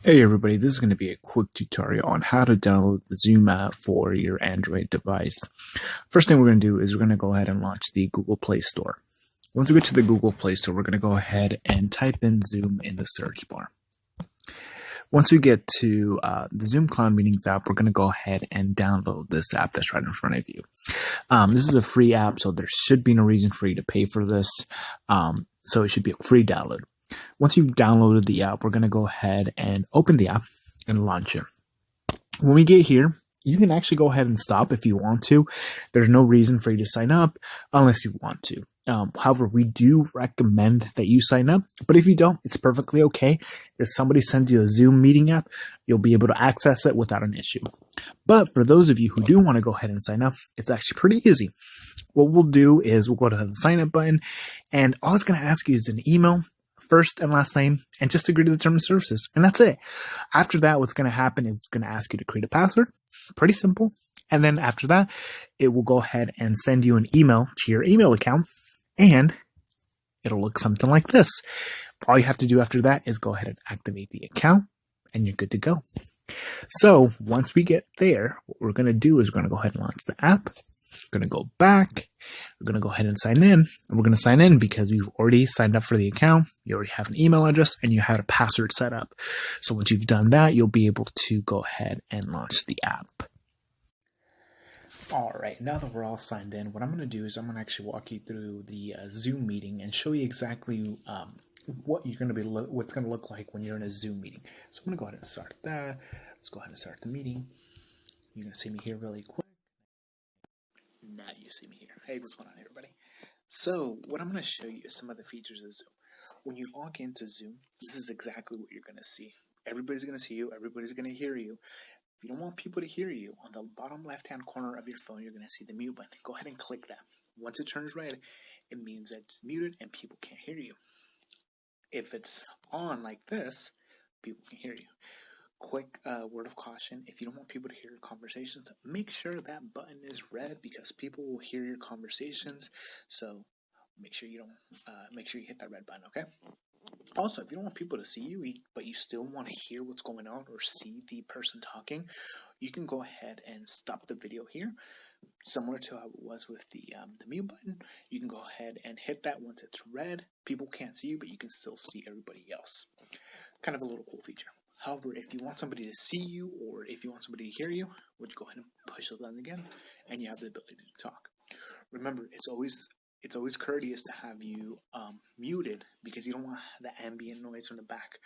Hey everybody, this is going to be a quick tutorial on how to download the Zoom app for your Android device. First thing we're going to do is we're going to go ahead and launch the Google Play Store. Once we get to the Google Play Store, we're going to go ahead and type in Zoom in the search bar. Once we get to the Zoom Cloud Meetings app, we're going to go ahead and download this app that's right in front of you. This is a free app, so there should be no reason for you to pay for this. So it should be a free download. Once you've downloaded the app, we're going to go ahead and open the app and launch it. When we get here, you can actually go ahead and stop if you want to. There's no reason for you to sign up unless you want to. However, we do recommend that you sign up, but if you don't, it's perfectly okay. If somebody sends you a Zoom meeting app, you'll be able to access it without an issue. But for those of you who do want to go ahead and sign up, it's actually pretty easy. What we'll do is we'll go to the sign up button, and all it's going to ask you is an email, first and last name, and just agree to the terms and services. And that's it. After that, what's going to happen is it's going to ask you to create a password. Pretty simple. And then after that, it will go ahead and send you an email to your email account, and it'll look something like this. All you have to do after that is go ahead and activate the account, and you're good to go. So once we get there, what we're going to do is we're going to go ahead and launch the app. We're going to go back. We're going to go ahead and sign in. And we're going to sign in because you've already signed up for the account. You already have an email address and you had a password set up. So once you've done that, you'll be able to go ahead and launch the app. All right, now that we're all signed in, what I'm going to do is I'm going to actually walk you through the Zoom meeting and show you exactly what you're going to be what's going to look like when you're in a Zoom meeting. So I'm going to go ahead and start that. Let's go ahead and start the meeting. You're going to see me here really quick. Now you see me here. Hey, what's going on, everybody? So what I'm going to show you is some of the features of Zoom. When you log into Zoom, this is exactly what you're going to see. Everybody's going to see you. Everybody's going to hear you. If you don't want people to hear you, on the bottom left-hand corner of your phone, you're going to see the mute button. Go ahead and click that. Once it turns red, it means that it's muted and people can't hear you. If it's on like this, people can hear you. Quick word of caution: if you don't want people to hear your conversations, make sure that button is red because people will hear your conversations. So make sure you hit that red button, okay? Also, if you don't want people to see you, but you still want to hear what's going on or see the person talking, you can go ahead and stop the video here. Similar to how it was with the mute button, you can go ahead and hit that once it's red. People can't see you, but you can still see everybody else. Kind of a little cool feature. However, if you want somebody to see you or if you want somebody to hear you, would you go ahead and push the button again, and you have the ability to talk. Remember, it's always courteous to have you muted because you don't want the ambient noise from the back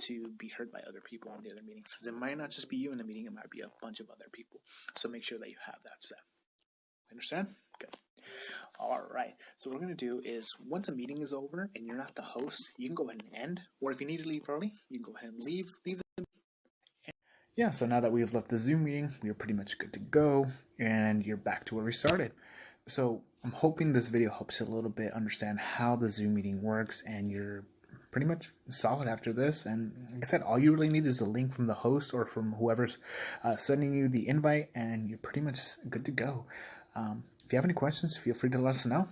to be heard by other people on the other meetings. Because it might not just be you in the meeting, it might be a bunch of other people. So make sure that you have that set. Understand? Good. All right, so what we're going to do is once a meeting is over and you're not the host, you can go ahead and end, or if you need to leave early, you can go ahead and leave. Yeah, so now that we've left the Zoom meeting, we are pretty much good to go, and you're back to where we started. So I'm hoping this video helps you a little bit understand how the Zoom meeting works, and you're pretty much solid after this. And like I said, all you really need is a link from the host or from whoever's sending you the invite, and you're pretty much good to go. If you have any questions, feel free to let us know.